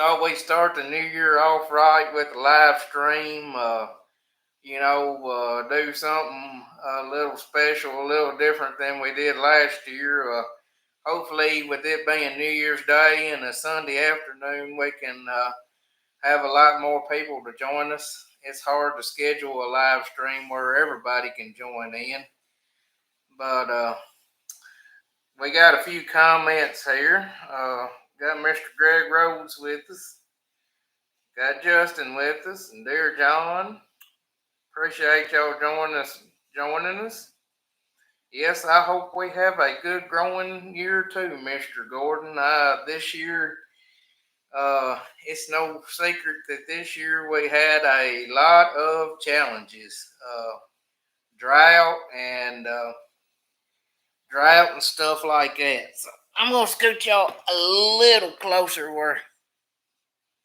Always start the new year off right with a live stream. Do something a little special, a little different than we did last year. Hopefully, with it being New Year's Day and a Sunday afternoon, we can have a lot more people to join us. It's hard to schedule a live stream where everybody can join in, but we got a few comments here. Got Mr. Greg Rhodes with us. Got Justin with us, and dear John, appreciate y'all joining us. Yes, I hope we have a good growing year too, Mr. Gordon. This year, it's no secret that this year we had a lot of challenges, drought and drought and stuff like that. So I'm gonna scoot y'all a little closer.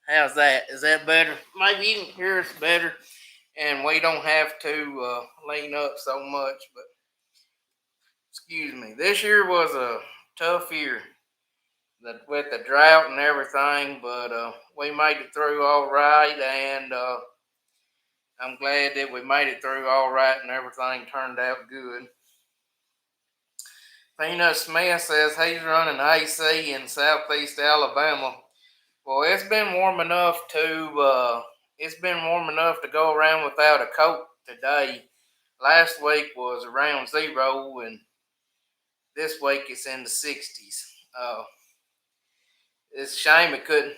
How's that? Is that better? Maybe you can hear us better, and we don't have to lean up so much. But excuse me, this year was a tough year with the drought and everything, but we made it through all right, and I'm glad that we made it through all right, and everything turned out good. Peanut Smith says he's running AC in Southeast Alabama. Well, it's been warm enough to go around without a coat today. Last week was around zero, and this week it's in the 60s. It's a shame it couldn't.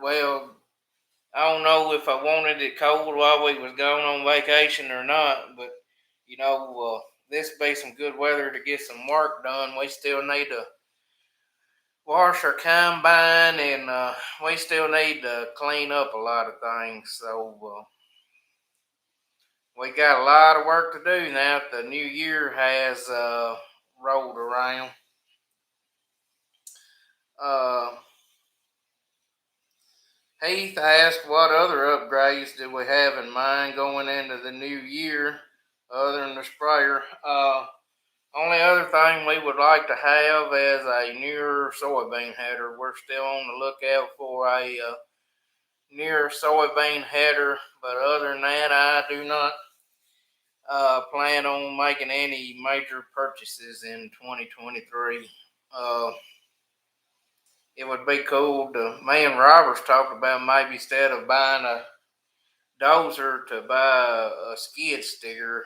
Well, I don't know if I wanted it cold while we was going on vacation or not, but this be some good weather to get some work done. We still need to wash our combine, and we still need to clean up a lot of things. So we got a lot of work to do now that the new year has rolled around. Uh, Heath asked what other upgrades did we have in mind going into the new year other than the sprayer. Only other thing we would like to have is a newer soybean header. We're still on the lookout for a newer soybean header, but other than that, I do not plan on making any major purchases in 2023. Uh, it would be cool to. Me and Roberts talked about maybe instead of buying a dozer to buy a skid steer,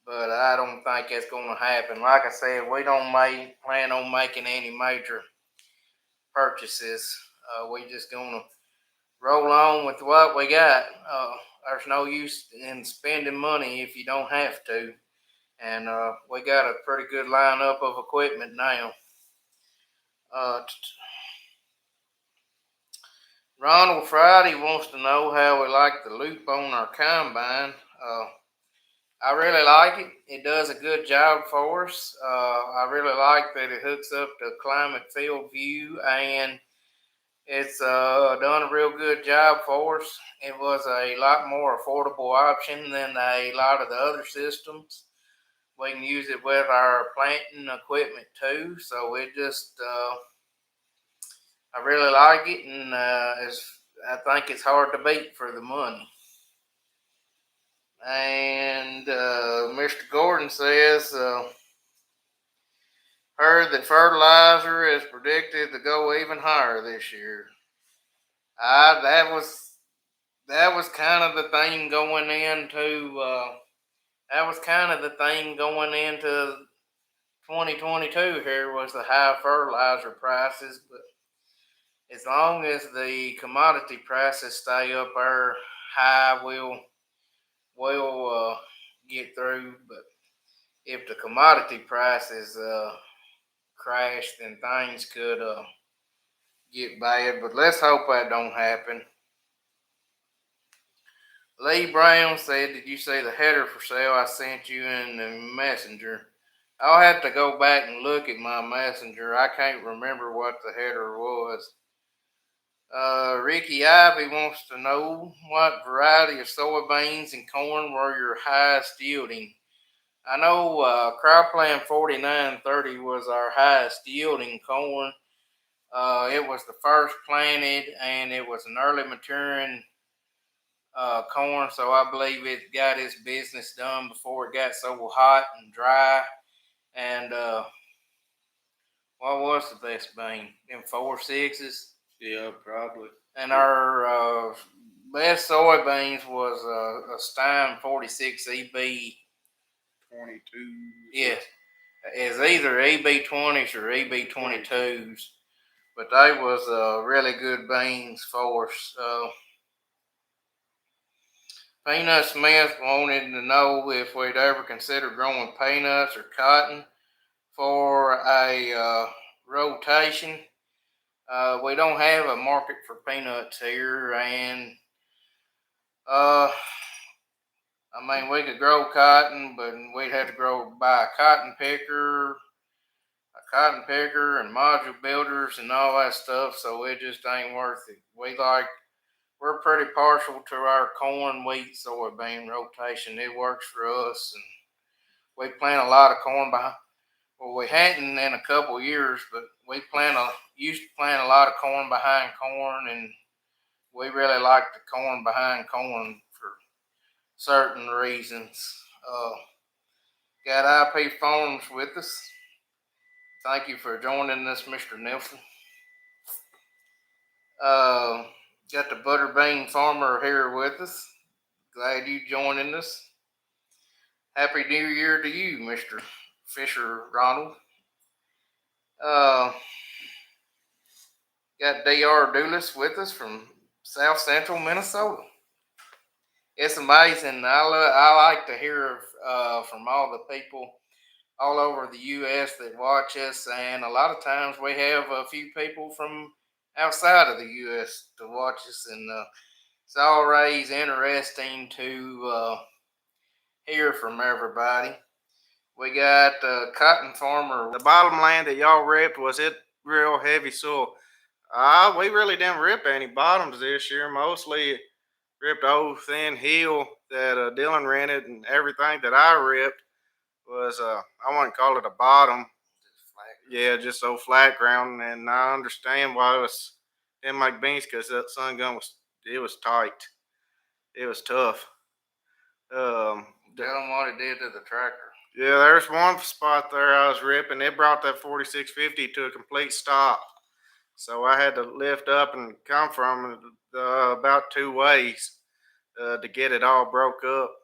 but I don't think that's going to happen. Like I said, we don't plan on making any major purchases. We just gonna roll on with what we got. There's no use in spending money if you don't have to, and we got a pretty good lineup of equipment now. Uh, Ronald Friday wants to know how we like the loop on our combine. I really like it. It does a good job for us. I really like that it hooks up to Climate Field View, and it's done a real good job for us. It was a lot more affordable option than a lot of the other systems. We can use it with our planting equipment too. So I really like it, and I think it's hard to beat for the money. And Mr. Gordon says, heard that fertilizer is predicted to go even higher this year. Uh, that was that was kind of the thing going into that was kind of the thing going into 2022. Here was the high fertilizer prices, but as long as the commodity prices stay up there high, we'll get through. But if the commodity prices crash, then things could get bad. But let's hope that don't happen. Lee Brown said, "Did you see the header for sale I sent you in the messenger?" I'll have to go back and look at my messenger. I can't remember what the header was. Ricky Ivy wants to know what variety of soybeans and corn were your highest yielding. I know Cropland 4930 was our highest yielding corn. It was the first planted, and it was an early maturing corn, so I believe it got its business done before it got so hot and dry. And what was the best bean? Them 4.6s. Yeah, probably. And our best soybeans was a Stein 46 EB 22. Yes, it's either EB 20s or EB 22s, but they was really good beans for us. Peanut Smith wanted to know if we'd ever consider growing peanuts or cotton for a rotation. We don't have a market for peanuts here, and I mean, we could grow cotton, but we'd have to buy a cotton picker and module builders and all that stuff, so it just ain't worth it. We're pretty partial to our corn, wheat, soybean rotation. It works for us, and we plant a lot of corn behind. Well, we hadn't in a couple years, but used to plant a lot of corn behind corn, and we really like the corn behind corn for certain reasons. Got IP Farms with us. Thank you for joining us, Mr. Nelson. Got the Butterbean Farmer here with us. Glad you joining us. Happy New Year to you, Mr. Fisher Ronald. Got Dr. Doulis with us from South Central Minnesota. It's amazing. I like to hear from all the people all over the U.S. that watch us, and a lot of times we have a few people from outside of the U.S. to watch us, and it's always interesting to hear from everybody. We got Cotton Farmer. The bottom land that y'all ripped, was it real heavy soil? We really didn't rip any bottoms this year. Mostly ripped old thin heel that Dylan rented, and everything that I ripped was I wouldn't call it a bottom. Yeah, just so flat ground, and I understand why it didn't make beans, because that sun gun was tight. It was tough. Tell them what it did to the tractor. Yeah, there's one spot there I was ripping. It brought that 4650 to a complete stop. So I had to lift up and come from about 2 ways to get it all broke up.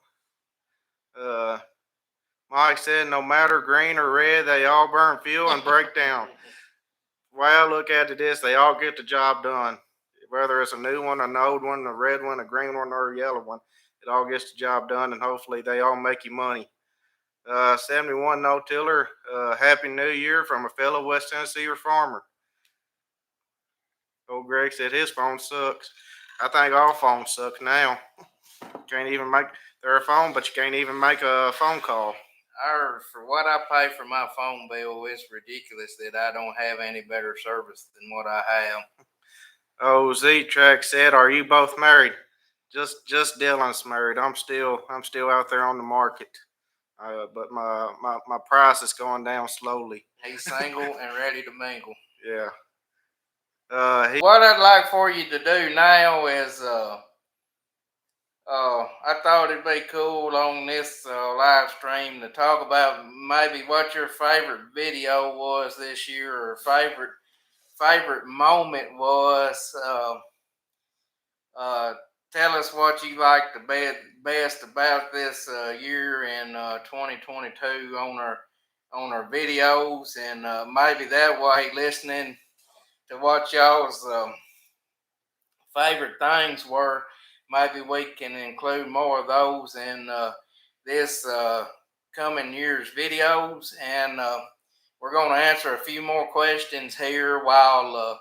Mike said no matter green or red, they all burn fuel and break down. The way I look at it is they all get the job done. Whether it's a new one, an old one, a red one, a green one, or a yellow one, it all gets the job done, and hopefully they all make you money. 71 no-tiller, Happy New Year from a fellow West Tennessee farmer. Old Greg said his phone sucks. I think all phones suck now. Can't even make their phone, but you can't even make a phone call. For what I pay for my phone bill, it's ridiculous that I don't have any better service than what I have. Oh, Z-Track said, "Are you both married?" Just Dylan's married. I'm still out there on the market. But my price is going down slowly. He's single and ready to mingle. Yeah. What I'd like for you to do now is, I thought it'd be cool on this live stream to talk about maybe what your favorite video was this year, or favorite moment was. Tell us what you like the best about this year in 2022 on our videos, and maybe that way, listening to what y'all's favorite things were, maybe we can include more of those in this coming year's videos. And we're going to answer a few more questions here while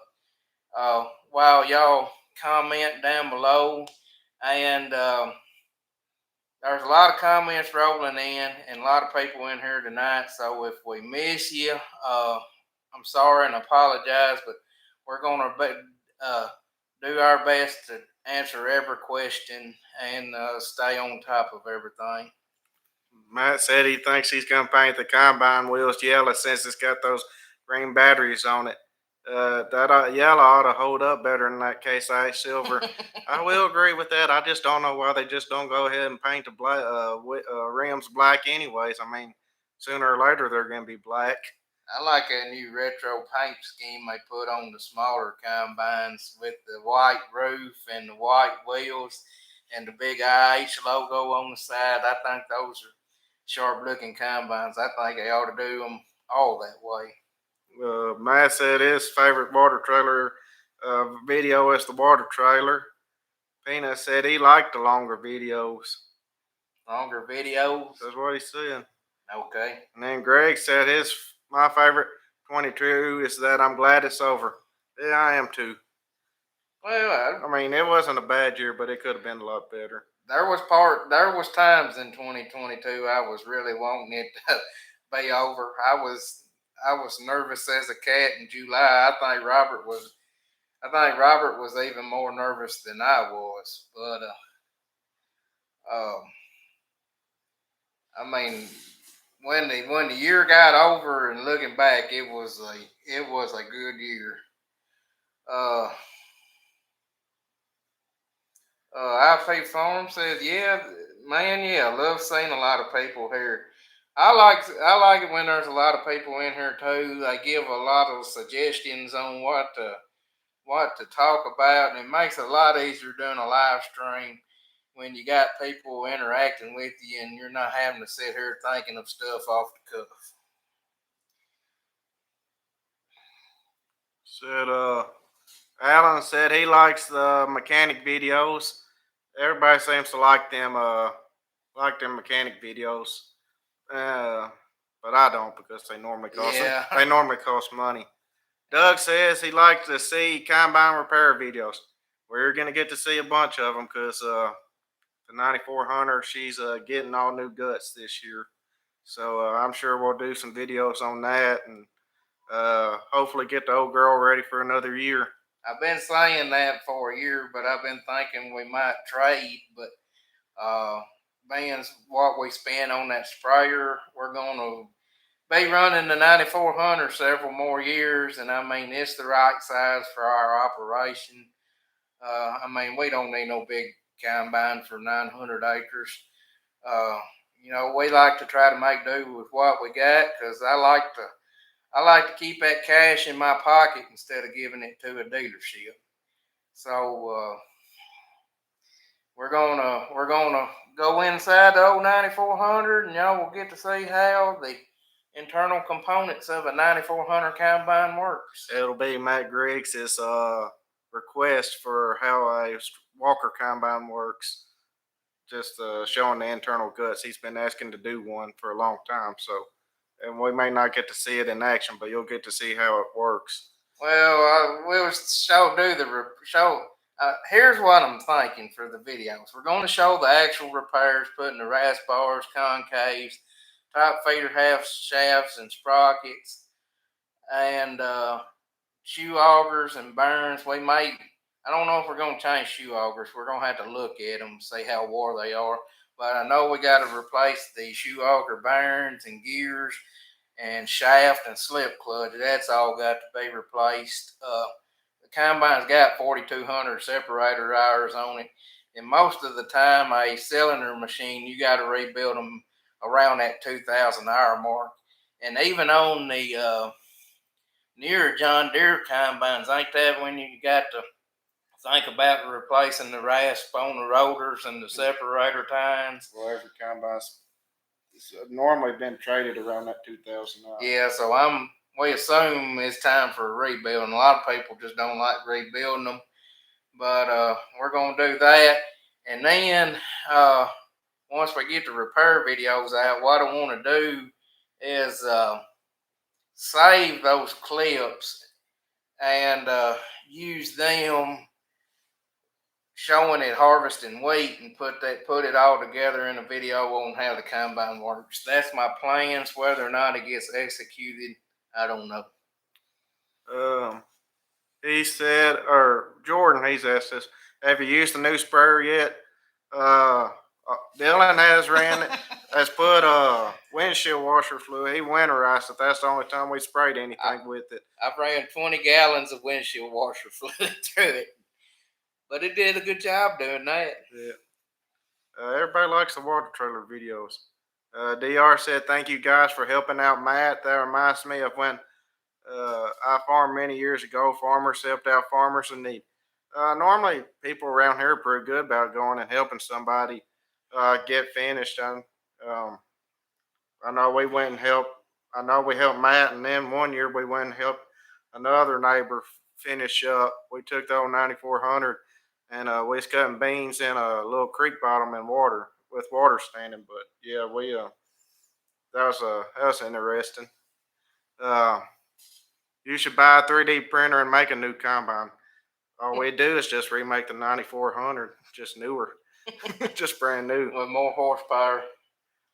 y'all comment down below. And there's a lot of comments rolling in, and a lot of people in here tonight. So if we miss you, I'm sorry and apologize, but we're going to do our best to answer every question and stay on top of everything. Matt said he thinks he's going to paint the combine wheels yellow since it's got those green batteries on it. That yellow ought to hold up better than that Case IH silver. I will agree with that. I just don't know why they just don't go ahead and paint the rims black, anyways. I mean, sooner or later they're going to be black. I like that new retro paint scheme they put on the smaller combines with the white roof and the white wheels and the big IH logo on the side. I think those are sharp looking combines. I think they ought to do them all that way. Matt said his favorite water trailer video is the water trailer. Peanut said he liked the longer videos. Longer videos? That's what he said. Okay. And then Greg said my favorite 22 is that I'm glad it's over. Yeah, I am too. Well, I mean, it wasn't a bad year, but it could have been a lot better. There was times in 2022 I was really wanting it to be over. I was nervous as a cat in July. I think Robert was even more nervous than I was. But I mean, when the year got over and looking back, it was a good year. Uh, IP Farm says, "Yeah, man, yeah, love seeing a lot of people here. I like it when there's a lot of people in here too. They give a lot of suggestions on what to talk about, and it makes it a lot easier doing a live stream when you got people interacting with you, and you're not having to sit here thinking of stuff off the cuff." Said Alan said he likes the mechanic videos. Everybody seems to like them mechanic videos. But I don't because they normally cost money. Doug says he likes to see combine repair videos. We're gonna get to see a bunch of them because the 9400 she's getting all new guts this year. So I'm sure we'll do some videos on that and hopefully get the old girl ready for another year. I've been saying that for a year, but I've been thinking we might trade. But being what we spend on that sprayer, we're going to be running the 9400 several more years, and I mean it's the right size for our operation. I mean we don't need no big combine for 900 acres. Uh, we like to try to make do with what we got because I like to keep that cash in my pocket instead of giving it to a dealership. So we're gonna go inside the old 9400, and y'all will get to see how the internal components of a 9400 combine works. It'll be Matt Griggs' request for how a Walker combine works. Just showing the internal guts. He's been asking to do one for a long time, so and we may not get to see it in action, but you'll get to see how it works. Well, we'll show. Here's what I'm thinking for the videos. We're going to show the actual repairs, putting the rasp bars, concaves, top feeder half shafts and sprockets, and shoe augers and burns. I don't know if we're going to change shoe augers. We're going to have to look at them, see how wore they are. But I know we got to replace the shoe auger burns and gears and shaft and slip clutch. That's all got to be replaced. The combine's got 4,200 separator hours on it, and most of the time a cylinder machine you got to rebuild them around that 2,000 hour mark. And even on the newer John Deere combines, ain't that when you got to think about replacing the rasp on the rotors and the separator tines? Well, every combine's normally been traded around that 2,000 hours. Yeah, so we assume it's time for a rebuild, and a lot of people just don't like rebuilding them. But we're going to do that. And then once we get the repair videos out, what I want to do is save those clips and use them showing it harvesting wheat and put it all together in a video on how the combine works. That's my plans. Whether or not it gets executed, I don't know. He said, or Jordan, he's asked us, have you used the new sprayer yet? Dylan has ran it. Let's put windshield washer fluid. He winterized it. That's the only time we sprayed anything with it. I ran 20 gallons of windshield washer fluid through it, but it did a good job doing that. Yeah. Everybody likes the water trailer videos. DR said, "Thank you guys for helping out Matt." That reminds me of when I farmed many years ago. Farmers helped out farmers in need. Normally, people around here are pretty good about going and helping somebody get finished. I know we went and helped. I know we helped Matt, and then one year we went and helped another neighbor finish up. We took the old 9400 and we was cutting beans in a little creek bottom in water with water standing. But yeah, we that was interesting. Uh, you should buy a 3D printer and make a new combine. All we do is just remake the 9400, just newer, just brand new. With more horsepower.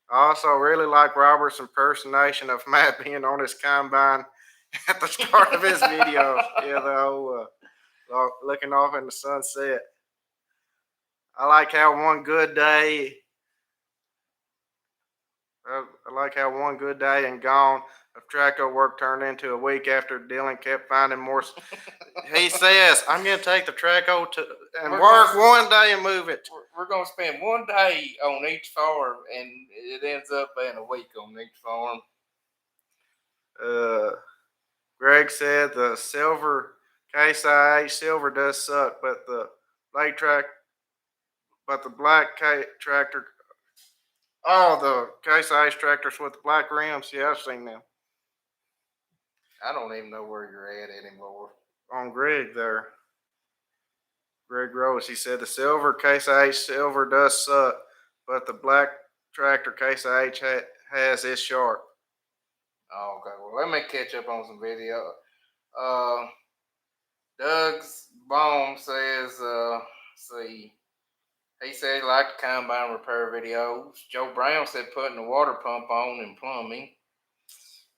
I also really like Robert's impersonation of Matt being on his combine at the start of his video. Yeah, the whole looking off in the sunset. I like how one good day. I like how one good day and gone of tractor work turned into a week after Dylan kept finding more. He says, "I'm going to take the traco to and work one day and move it." We're going to spend one day on each farm, and it ends up being a week on each farm. Greg said the silver Case IH silver does suck, but the black tractor. Oh, the Case IH tractors with the black rims. Yeah, I've seen them. I don't even know where you're at anymore. On Greg there. Greg Rose, he said the silver Case IH silver does suck, but the black tractor Case IH has is sharp. Oh, okay. Well, let me catch up on some video. Doug's Baum says, see, he said he liked the combine repair videos. Joe Brown said putting the water pump on and plumbing.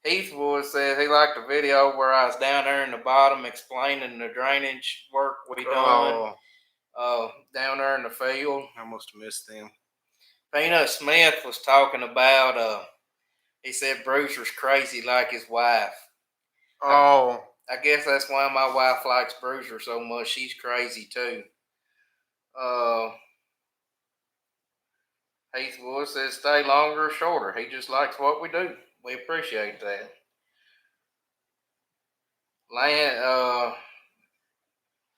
Heathwood said he liked the video where I was down there in the bottom explaining the drainage work we done down there in the field. I must have missed them. Peanut Smith was talking about, he said Brewster's crazy like his wife. Oh. I guess that's why my wife likes Brewster so much. She's crazy too. Heathwood says stay longer or shorter. He just likes what we do. We appreciate that.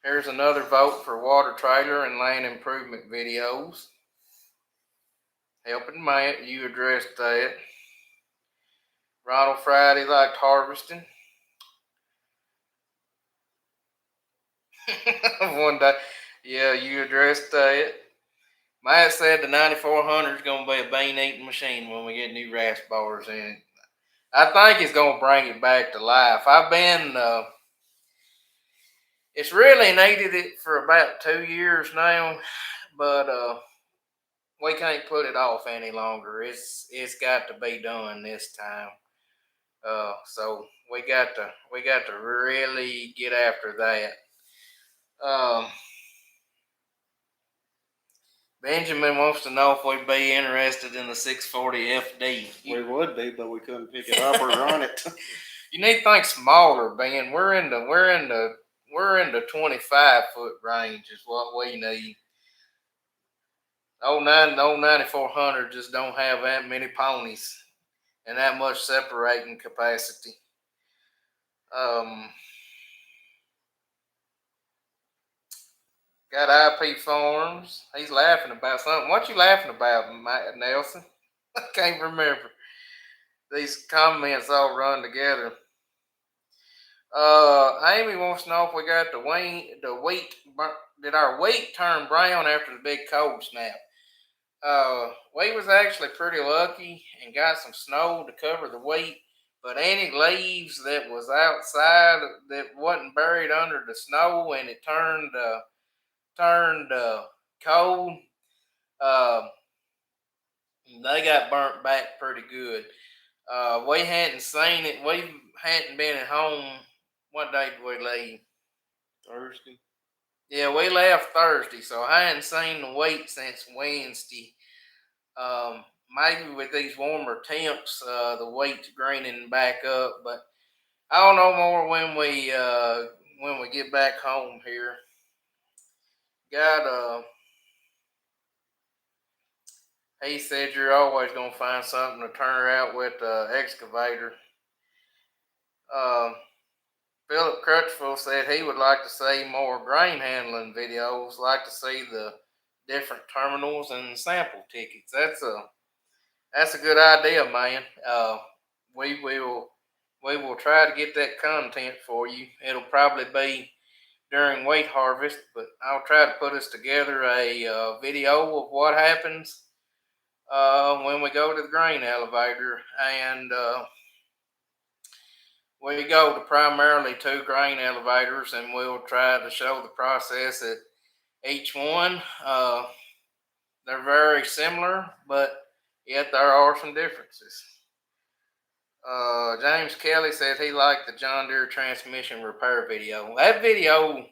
Here's another vote for water trailer and land improvement videos. Helping Matt, you addressed that. Ronald Friday liked harvesting. One day, yeah, you addressed that. Matt said the 9400 is going to be a bean eating machine when we get new rasp bars in it. I think he's going to bring it back to life. It's really needed it for about 2 years now, but we can't put it off any longer. It's got to be done this time. So we got to really get after that. Benjamin wants to know if we'd be interested in the 640 FD. We would be, but we couldn't pick it up or run it. You need to think smaller, Ben. We're in the 25-foot range is what we need. Old 9400 just don't have that many ponies and that much separating capacity. Got IP Farms. He's laughing about something. What you laughing about, Matt Nelson? I can't remember. These comments all run together. Amy wants to know if we got the wheat. Did our wheat turn brown after the big cold snap? We was actually pretty lucky and got some snow to cover the wheat, but any leaves that was outside that wasn't buried under the snow and it turned cold, they got burnt back pretty good. We hadn't seen it. We hadn't been at home. What day did we leave? Thursday. Yeah, we left Thursday, so I hadn't seen the wheat since Wednesday. maybe with these warmer temps, the weight's graining back up. But I'll know more when we get back home here. Got He said you're always gonna find something to turn her out with the excavator. Uh, Philip Crutchfield said he would like to see more grain handling videos. Like to see the different terminals and sample tickets. That's a good idea, man. We will we will try to get that content for you. It'll probably be during wheat harvest, but I'll try to put us together a video of what happens when we go to the grain elevator, and we go to primarily 2 grain elevators, and we'll try to show the process at each one. They're very similar, but yet there are some differences. James Kelly said he liked the John Deere transmission repair video. That video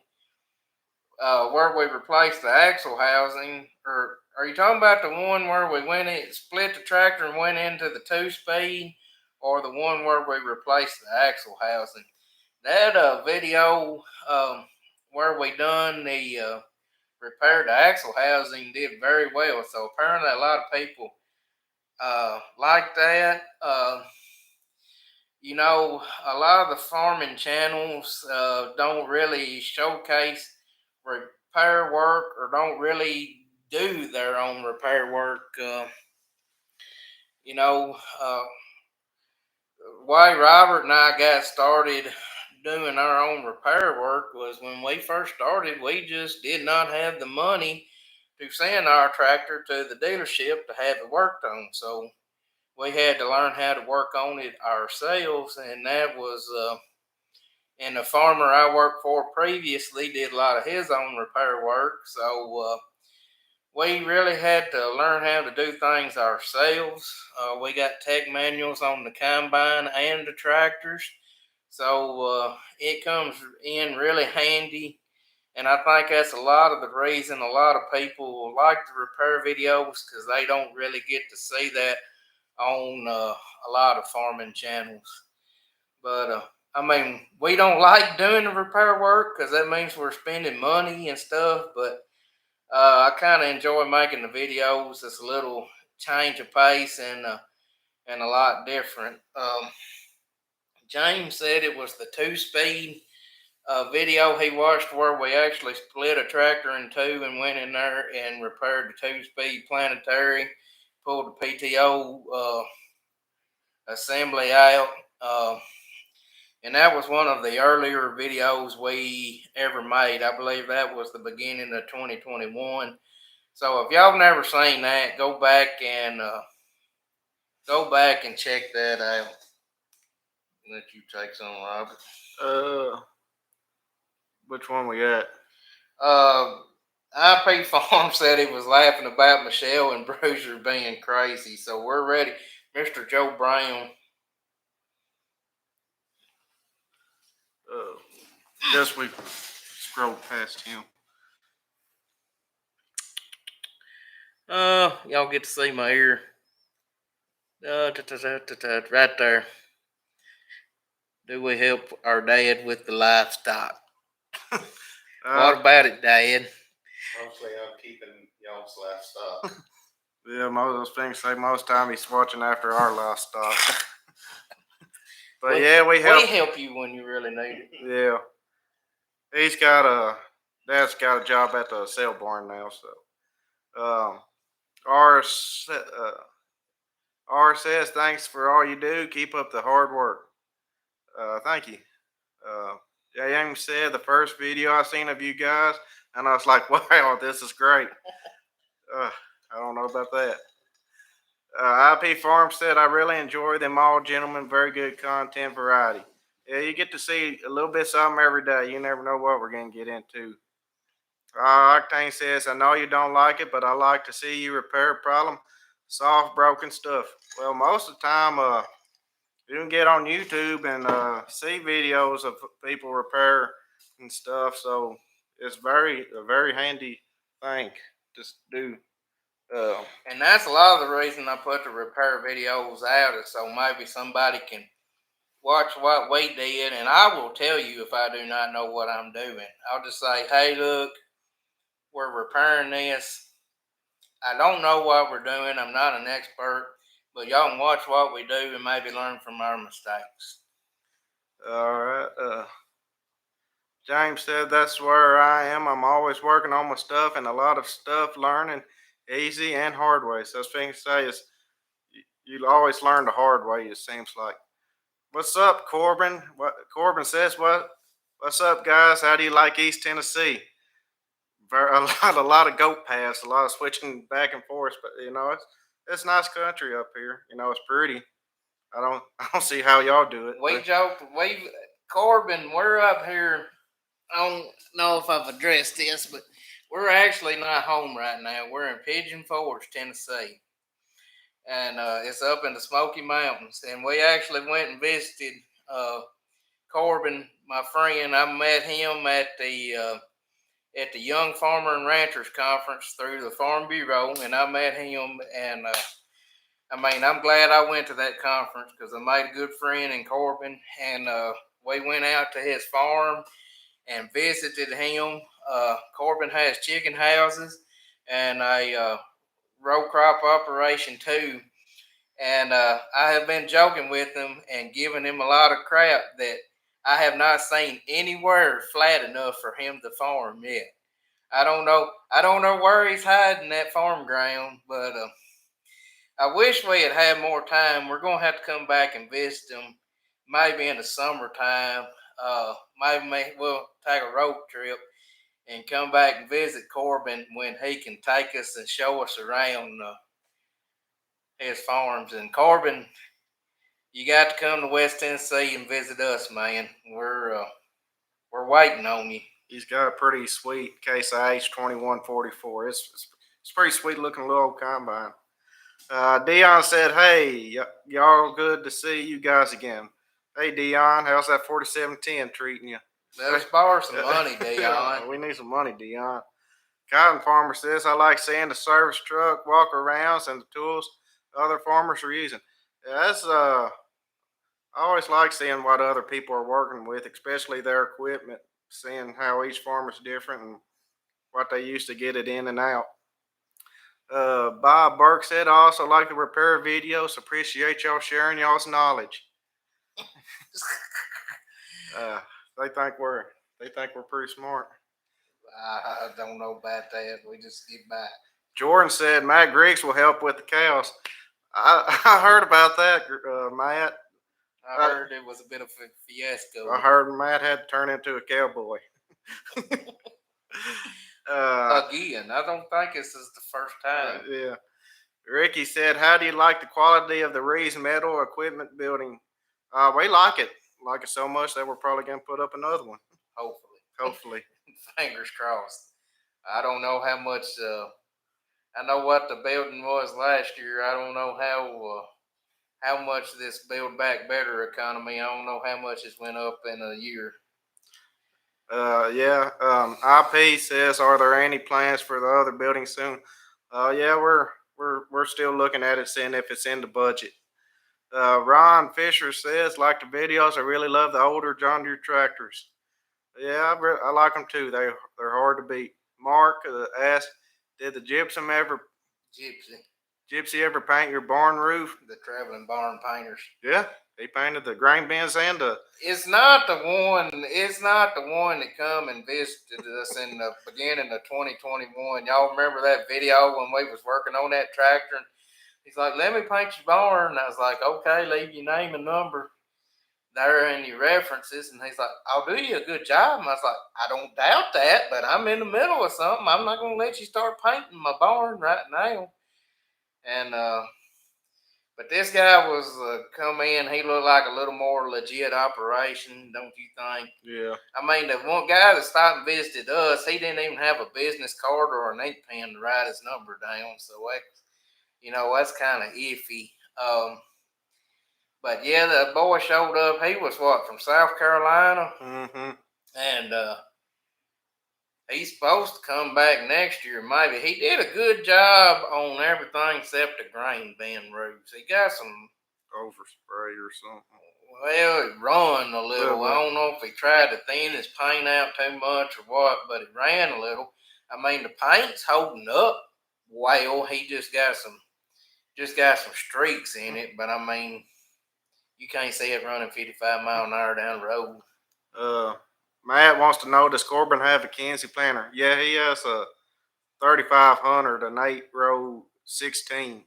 where we replaced the axle housing, or are you talking about the one where we split the tractor and went into the 2-speed, or the one where we replaced the axle housing? That video where we done the repair the axle housing did very well. So apparently a lot of people like that. A lot of the farming channels don't really showcase repair work, or don't really do their own repair work. You know, why Robert and I got started doing our own repair work was when we first started, we just did not have the money to send our tractor to the dealership to have it worked on. So we had to learn how to work on it ourselves, and that was and the farmer I worked for previously did a lot of his own repair work. So we really had to learn how to do things ourselves. We got tech manuals on the combine and the tractors, so it comes in really handy. And I think that's a lot of the reason a lot of people like the repair videos, because they don't really get to see that on a lot of farming channels. But I mean, we don't like doing the repair work because that means we're spending money and stuff. But I kind of enjoy making the videos. It's a little change of pace, and a lot different. James said it was the 2-speed video he watched where we actually split a tractor in two and went in there and repaired the 2-speed planetary, pulled the PTO assembly out. And that was one of the earlier videos we ever made. I believe that was the beginning of 2021. So if y'all never seen that, go back and check that out. Let you take some, Robert. Which one we got? IP Farm said he was laughing about Michelle and Bruiser being crazy. So we're ready. Mr. Joe Brown. Guess we scrolled past him. Y'all get to see my ear. Right there. Do we help our dad with the livestock? What about it, Dad? Mostly I'm keeping y'all's livestock. Yeah, most things say most time he's watching after our livestock. But yeah, we help you when you really need it. Yeah, Dad's got a job at the sale barn now. So, R says thanks for all you do. Keep up the hard work. Thank you. Young said the first video I seen of you guys, and I was like, wow, this is great. I don't know about that. IP Farm said, I really enjoy them all, gentlemen. Very good content variety. Yeah, you get to see a little bit something every day. You never know what we're going to get into. Octane says, I know you don't like it, but I like to see you repair a problem, solve broken stuff. Well, most of the time, you can get on YouTube and see videos of people repair and stuff. So it's a very handy thing to do. And that's a lot of the reason I put the repair videos out, is so maybe somebody can watch what we did, and I will tell you if I do not know what I'm doing. I'll just say, hey, look, we're repairing this. I don't know what we're doing. I'm not an expert, but y'all can watch what we do and maybe learn from our mistakes. All right. James said that's where I am. I'm always working on my stuff and a lot of stuff learning easy and hard way. So thing to say is you always learn the hard way, it seems like. What's up, Corbin? What Corbin says, what's up, guys? How do you like East Tennessee? A lot of goat paths, a lot of switching back and forth, but it's nice country up here. It's pretty. I don't see how y'all do it. We joked, Corbin, we're up here. I don't know if I've addressed this, but we're actually not home right now. We're in Pigeon Forge, Tennessee, and it's up in the Smoky Mountains. And we actually went and visited Corbin, my friend. I met him at the Young Farmer and Ranchers Conference through the Farm Bureau, and I met him. And I'm glad I went to that conference because I made a good friend in Corbin, and we went out to his farm and visited him. Corbin has chicken houses and a row crop operation too. And I have been joking with him and giving him a lot of crap that I have not seen anywhere flat enough for him to farm yet. I don't know. I don't know where he's hiding that farm ground, but I wish we had had more time. We're gonna have to come back and visit him, maybe in the summertime. Maybe we'll take a road trip and come back and visit Corbin when he can take us and show us around his farms. And Corbin, you got to come to West Tennessee and visit us, man. We're waiting on you. He's got a pretty sweet Case IH 2144. It's pretty sweet looking little old combine. Dion said, "Hey, y'all, good to see you guys again." Hey, Dion, how's that 4710 treating you? Let's borrow some money, Dion. We need some money, Dion. Cotton Farmer says, "I like seeing the service truck, walk arounds, and the tools other farmers are using." Yeah, I always like seeing what other people are working with, especially their equipment, seeing how each farm is different and what they use to get it in and out. Bob Burke said, "I also like the repair videos. Appreciate y'all sharing y'all's knowledge." uh, they think we're pretty smart. I don't know about that. We just get by. Jordan said, "Matt Griggs will help with the cows." I heard about that, Matt. I heard it was a bit of a fiasco. I heard Matt had to turn into a cowboy. Again, I don't think this is the first time. Yeah. Ricky said, "How do you like the quality of the Reeves Metal equipment building?" We like it. Like it so much that we're probably going to put up another one. Hopefully. Fingers crossed. I don't know how much. I know what the building was last year. I don't know how much this Build Back Better economy. I don't know how much it's went up in a year. Yeah. IP says, "Are there any plans for the other building soon?" Yeah, we're still looking at it, seeing if it's in the budget. Ron Fisher says, "Like the videos, I really love the older John Deere tractors." Yeah, I like them too. They're hard to beat. Mark asked, "Did the Gypsy ever paint your barn roof?" The traveling barn painters. Yeah, he painted the grain bins and the. It's not the one. It's not the one that come and visited us in the beginning of 2021. Y'all remember that video when we was working on that tractor? And he's like, "Let me paint your barn." And I was like, "Okay, leave your name and number there and your references." And he's like, "I'll do you a good job." And I was like, "I don't doubt that, but I'm in the middle of something. I'm not gonna let you start painting my barn right now." And but this guy was come in. He looked like a little more legit operation, don't you think? Yeah. I mean, the one guy that stopped and visited us, he didn't even have a business card or an ink pen to write his number down. So that's kind of iffy. But yeah, the boy showed up. He was what, from South Carolina, Mm-hmm. and He's supposed to come back next year, maybe. He did a good job on everything except the grain bin roofs. He got some, Overspray or something. well, it run a little. I Well, don't know if he tried to thin his paint out too much or what, but it ran a little. I mean, the paint's holding up well. He just got some streaks in it, but I mean, you can't see it running 55 mile an hour down the road. Matt wants to know, does Corbin have a Kinsey planter? Yeah, he has a 3500, an 8-row 16.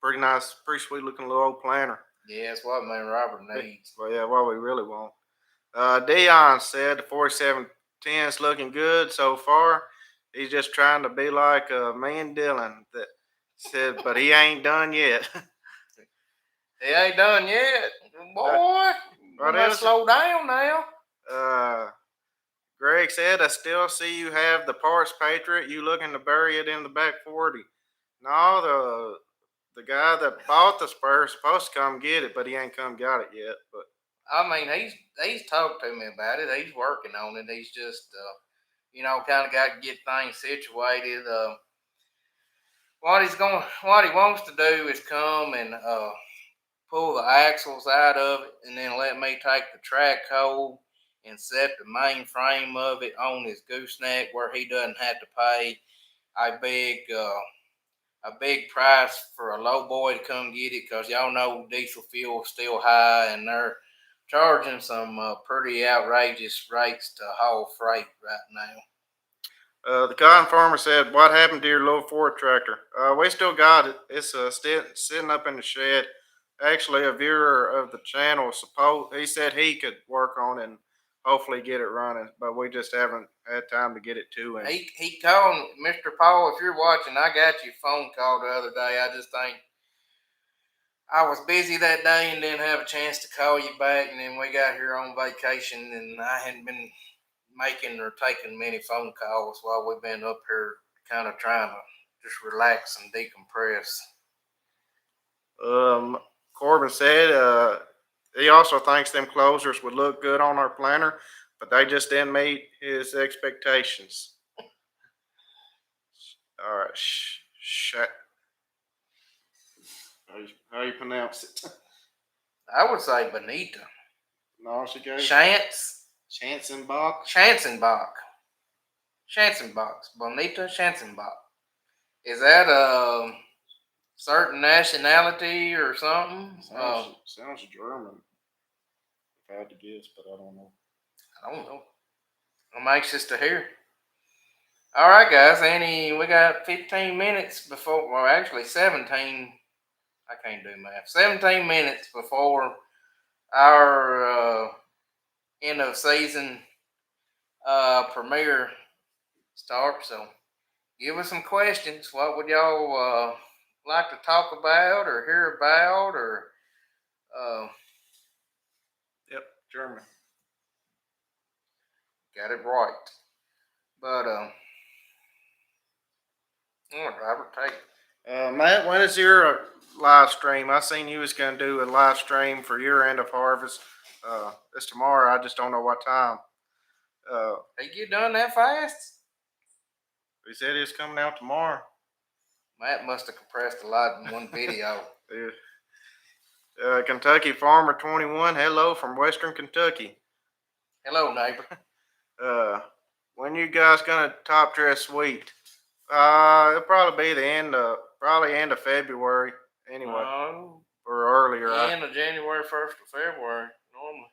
Pretty nice, pretty sweet looking little old planter. Yeah, that's what man Robert needs. Well, yeah, what we really want. Dion said the 4710 is looking good so far. He's just trying to be like me and Dylan that said, but he ain't done yet. He ain't done yet, boy. You better slow down now. Greg said, I still see you have the parts Patriot. You looking to bury it in the back 40. No, the guy that bought the spur is supposed to come get it, but he ain't come got it yet. But I mean, he's talked to me about it. He's working on it. He's just, kind of got to get things situated. What he wants to do is come and pull the axles out of it, and then let me take the track hole and set the main frame of it on his gooseneck where he doesn't have to pay a big price for a low boy to come get it, because y'all know diesel fuel is still high and they're charging some pretty outrageous rates to haul freight right now. The cotton farmer said, what happened to your low Ford tractor? We still got it. It's sitting up in the shed. Actually, a viewer of the channel, he said he could work on it and hopefully get it running, but we just haven't had time to get it to him. He called, Mr. Paul, if you're watching, I got your phone call the other day. I just think I was busy that day and didn't have a chance to call you back, and then we got here on vacation, and I hadn't been making or taking many phone calls while we've been up here kind of trying to just relax and decompress. Corbin said he also thinks them closers would look good on our planter, but they just didn't meet his expectations. All right, how you pronounce it? I would say Bonita. No, she goes Chancenbach. Bonita Chancenbach. Is that a certain nationality or something? Sounds German. If I had to guess, but I don't know. I'm anxious to hear. All right, guys. We got 15 minutes before, well, actually 17. I can't do math. 17 minutes before our end of season premiere starts. So give us some questions. What would y'all like to talk about or hear about, or Yep, German. got it right. But Robert, take it. Matt, when is your live stream? I seen you was gonna do a live stream for your end of harvest. It's tomorrow. I just don't know what time. Hey, you done that fast? He said it's coming out tomorrow. Matt must have compressed a lot in one video. Kentucky Farmer 21. Hello from Western Kentucky. Hello, neighbor. When you guys gonna top dress wheat? It'll probably be the end of February anyway, or earlier. End of January, 1st of February, normally.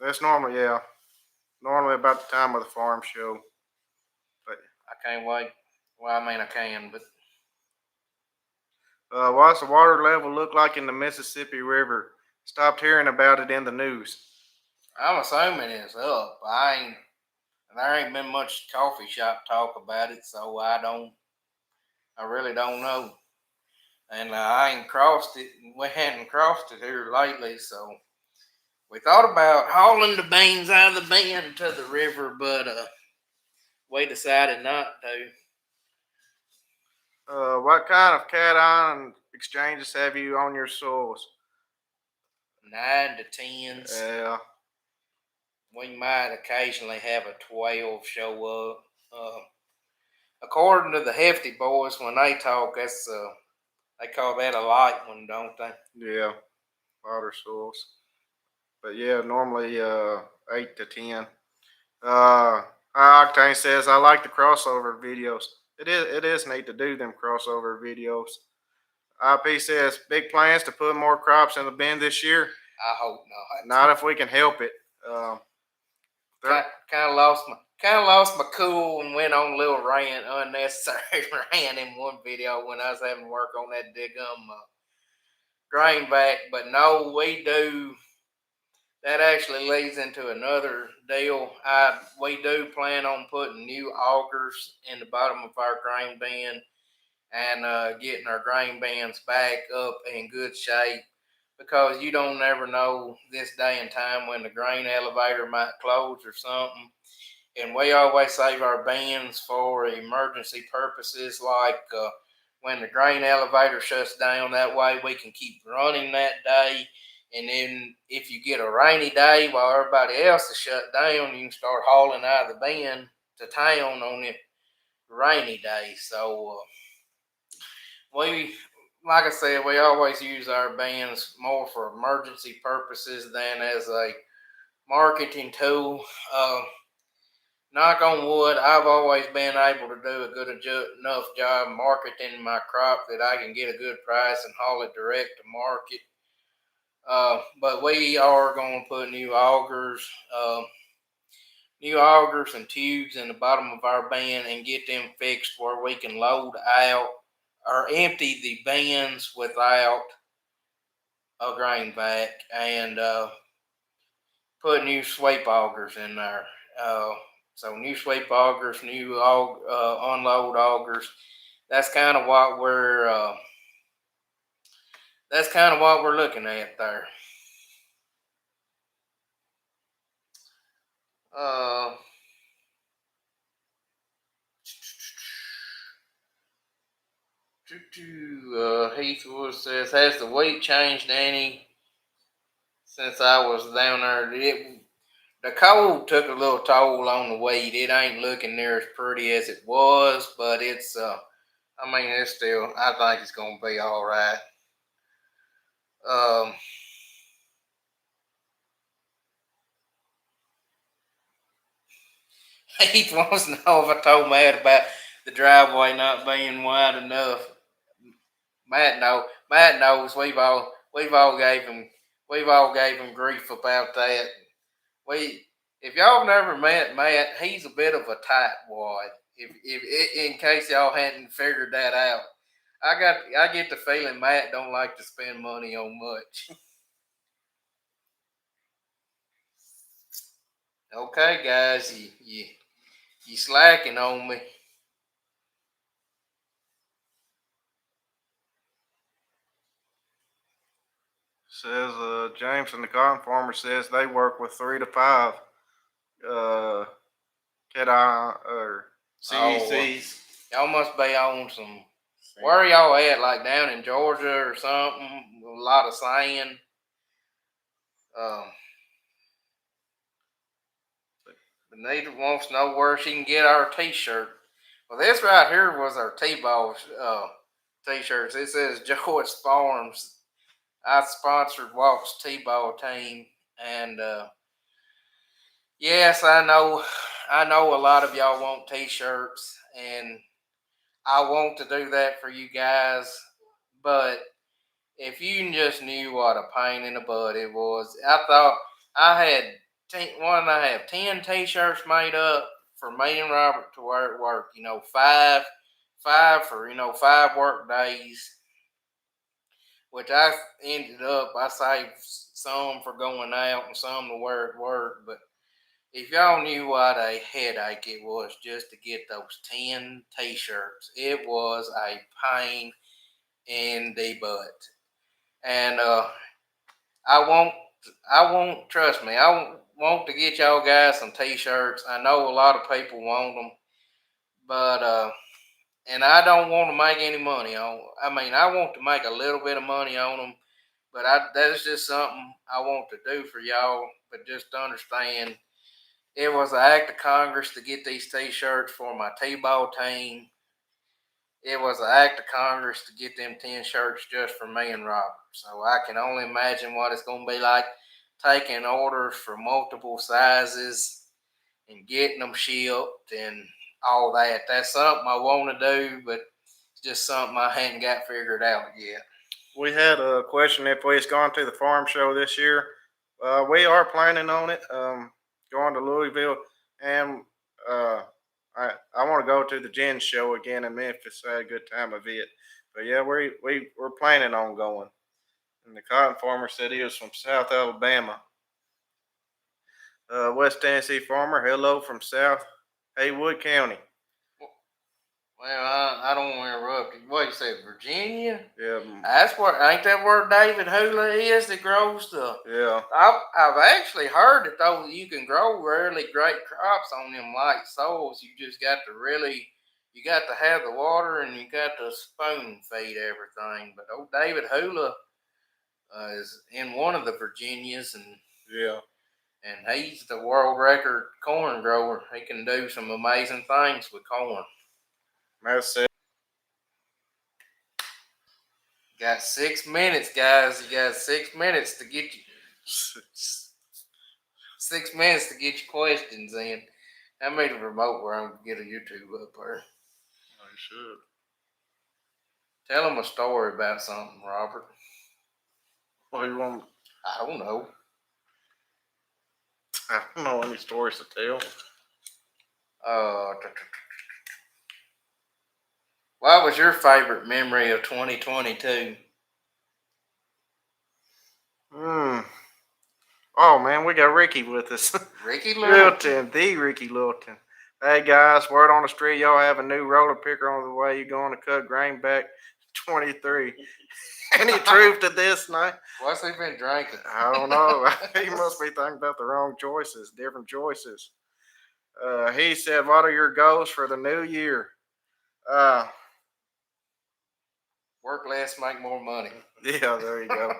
That's normally about the time of the farm show. But I can't wait. Well, I mean, I can, but what's the water level look like in the Mississippi River? Stopped hearing about it in the news. I'm assuming it's up. There ain't been much coffee shop talk about it, so I really don't know. And I ain't crossed it. We hadn't crossed it here lately, so we thought about hauling the beans out of the bin to the river, but we decided not to. What kind of cation exchanges have you on your soils? 9 to 10s. Yeah. We might occasionally have a 12 show up. According to the Hefty boys, when they talk, that's they call that a light one, don't they? Yeah, water source. But yeah, normally 8 to 10. Octane says I like the crossover videos. It is neat to do them crossover videos. IP says big plans to put more crops in the bin this year. I hope not. Not if we can help it. Kind of lost my cool and went on a little unnecessary rant in one video when I was having to work on that grain back. But no, we do. That actually leads into another deal. We do plan on putting new augers in the bottom of our grain bin and getting our grain bins back up in good shape, because you don't never know this day and time when the grain elevator might close or something. And we always save our bins for emergency purposes, like when the grain elevator shuts down. That way we can keep running that day. And then if you get a rainy day while everybody else is shut down, you can start hauling out of the bin to town on it rainy day. So we, like I said, we always use our bins more for emergency purposes than as a marketing tool. Knock on wood, I've always been able to do a good enough job marketing my crop that I can get a good price and haul it direct to market. But we are going to put new augers and tubes in the bottom of our bin and get them fixed where we can load out or empty the bins without a grain vac, and put new sweep augers in there. So new sweep augers, new unload augers. That's kind of what we're looking at there. Uh, Heathwood says, has the weight changed any since I was down there? The cold took a little toll on the weight. It ain't looking near as pretty as it was, but it's it's still, I think it's gonna be all right. Um, Heath wants to know if I told Matt about the driveway not being wide enough. Matt knows. We've all gave him grief about that. We If y'all never met Matt, he's a bit of a tightwad. If in case y'all hadn't figured that out, I get the feeling Matt don't like to spend money on much. Okay, guys, you slacking on me. Says James and the cotton farmer says they work with 3 to 5 cat or CECs. Y'all must be on some. Where are y'all at? Like down in Georgia or something? A lot of sand. Benita wants to know where she can get our T-shirt. Well, this right here was our T-ball T-shirts. It says George Farms. I sponsored Walt's T-ball team, and yes, I know a lot of y'all want T-shirts, and I want to do that for you guys. But if you just knew what a pain in the butt it was, I thought I had 10 T-shirts made up for me and Robert to wear at work. Five for 5 work days, which I saved some for going out and some to wear at work. But if y'all knew what a headache it was just to get those 10 T-shirts, it was a pain in the butt. And I won't, trust me, I want to get y'all guys some T-shirts. I know a lot of people want them, but and I don't want to make any money on. I want to make a little bit of money on them, but that's just something I want to do for y'all. But just understand, It was an act of Congress to get these T-shirts for my T-ball team. It was an act of Congress to get them 10 shirts just for me and Robert. So I can only imagine what it's going to be like taking orders for multiple sizes and getting them shipped and all that. That's something I want to do, but it's just something I hadn't got figured out yet. We had a question if we've gone to the farm show this year. We are planning on it, going to Louisville, and I want to go to the Gin show again in Memphis. I had a good time of it. But yeah, we're planning on going. And the cotton farmer said he was from South Alabama. West Tennessee farmer, hello from South Haywood County. Well, I don't want to interrupt you. What you said, Virginia? Yeah. That's where, ain't that where David Hula is that grows the? Yeah. I've actually heard that though you can grow really great crops on them light soils. You just got to you got to have the water and you got to spoon feed everything. But old David Hula is in one of the Virginias, and Yeah. he's the world record corn grower. He can do some amazing things with corn. That's it. Got 6 minutes, guys. You got 6 minutes to get you 6 minutes to get your questions in. I made a remote where I'm gonna get a YouTube up there. I should. Tell them a story about something, Robert. What do you want? I don't know. I don't know any stories to tell. What was your favorite memory of 2022? Oh man, we got Ricky with us. Ricky Littleton. The Ricky Littleton. Hey guys, word on the street, y'all have a new roller picker on the way. You're going to cut grain back 23. Any truth to this now? What's he been drinking? I don't know. He must be thinking about the wrong choices, different choices. He said, "What are your goals for the new year?" Work less, make more money. Yeah, there you go.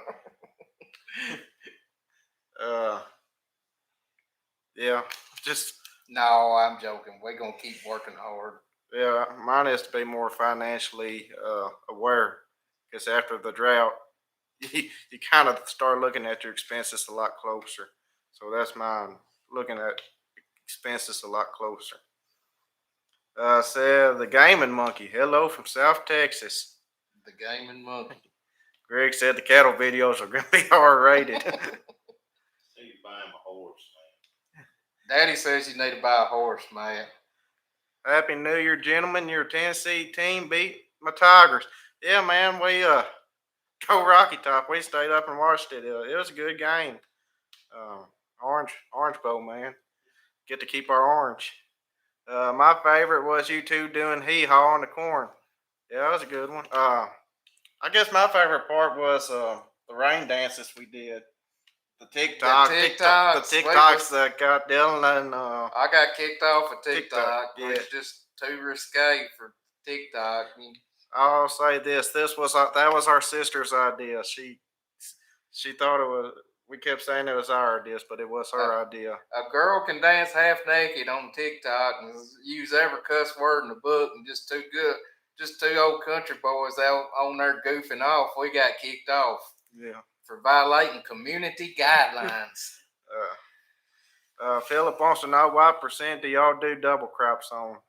Yeah, just No, I'm joking. We're gonna keep working hard. yeah. Mine is to be more financially aware, because after the drought, you kind of start looking at your expenses a lot closer. So that's mine. Looking at expenses a lot closer. Said the gaming monkey. Hello from South Texas. The gaming monkey. Greg said the cattle videos are going to be R rated. So you buy him a horse, man. Daddy says you need to buy a horse, man. Happy New Year, gentlemen. Your Tennessee team beat my Tigers. Yeah, man. We go Rocky Top. We stayed up and watched it. It was a good game. Orange Bowl, man. Get to keep our orange. My favorite was you two doing hee haw on the corn. Yeah, that was a good one. I guess my favorite part was the rain dances we did. The TikToks that got Dylan and I got kicked off of TikTok. Yeah. It's just too risque for TikTok. I'll say this: that was our sister's idea. She thought it was. We kept saying it was our ideas, but it was her idea. A girl can dance half naked on TikTok and use every cuss word in the book, and just two old country boys out on there goofing off. We got kicked off. Yeah. For violating community guidelines. Philip wants to know what percent do y'all do double crops on?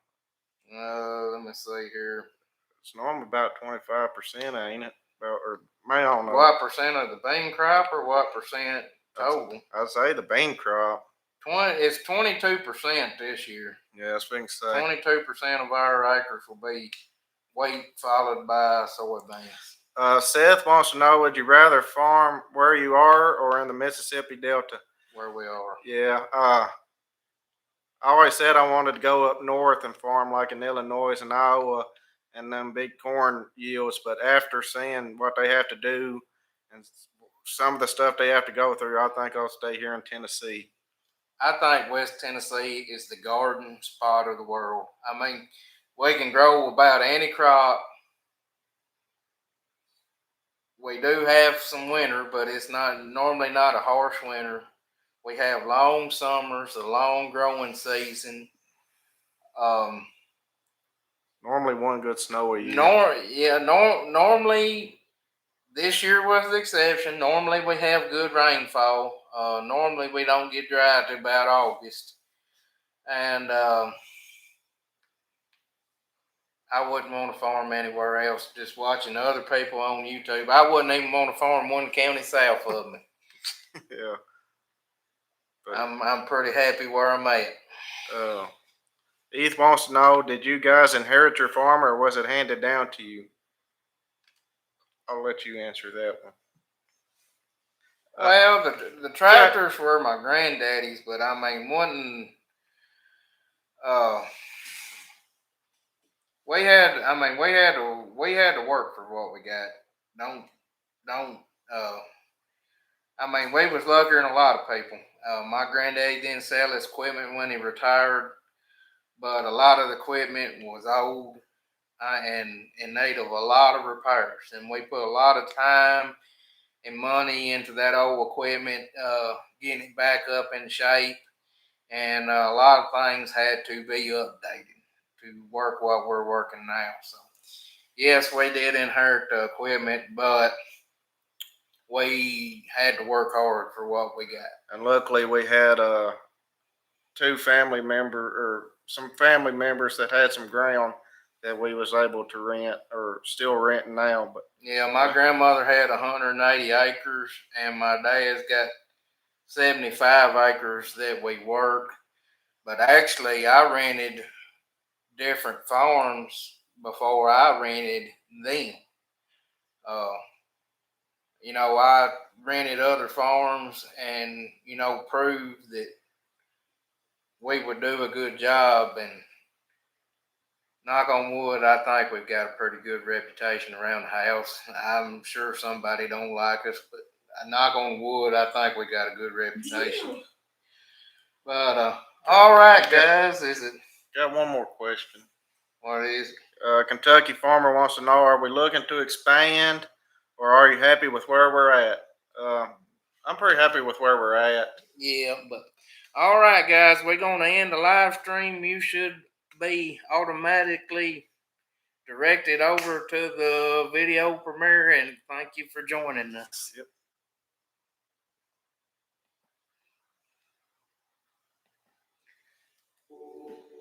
Let me see here. It's normally about 25%, ain't it? Or I don't know. What percent of the bean crop, or what percent total? I'd say the bean crop. It's 22% this year. Yeah, that's what I can say. 22% of our acres will be wheat, followed by soybeans. Seth wants to know: would you rather farm where you are or in the Mississippi Delta? Where we are. Yeah. I always said I wanted to go up north and farm like in Illinois and Iowa and them big corn yields. But after seeing what they have to do and some of the stuff they have to go through, I think I'll stay here in Tennessee. I think West Tennessee is the garden spot of the world. I mean, we can grow about any crop. We do have some winter, but it's normally not a harsh winter. We have long summers, a long growing season. Normally one good snowy year. Normally this year was the exception. Normally we have good rainfall. Normally we don't get dry to about August, and I wouldn't want to farm anywhere else. Just watching other people on YouTube, I wouldn't even want to farm one county south of me. Yeah. But, I'm pretty happy where I'm at. Heath wants to know, did you guys inherit your farm or was it handed down to you? I'll let you answer that one. Well, the tractors were my granddaddy's, but I mean, we had to work for what we got. Don't I mean, we was luckier than a lot of people. My granddaddy didn't sell his equipment when he retired, but a lot of the equipment was old and in need of a lot of repairs. And we put a lot of time and money into that old equipment, getting it back up in shape. And a lot of things had to be updated to work what we're working now. So, yes, we did inherit the equipment, but we had to work hard for what we got. And luckily we had some family members that had some ground that we was able to rent or still renting now. But yeah, my grandmother had 180 acres, and my dad's got 75 acres that we work. But actually, I rented different farms before I rented them. Uh, I rented other farms and, proved that we would do a good job. And knock on wood, I think we've got a pretty good reputation around the house. I'm sure somebody don't like us, but knock on wood, I think we got a good reputation. But all right, guys, is it? Got one more question. What is it? Kentucky Farmer wants to know: are we looking to expand, or are you happy with where we're at? I'm pretty happy with where we're at. Yeah, but all right, guys, we're gonna end the live stream. You should be automatically directed over to the video premiere, and thank you for joining us. Yep.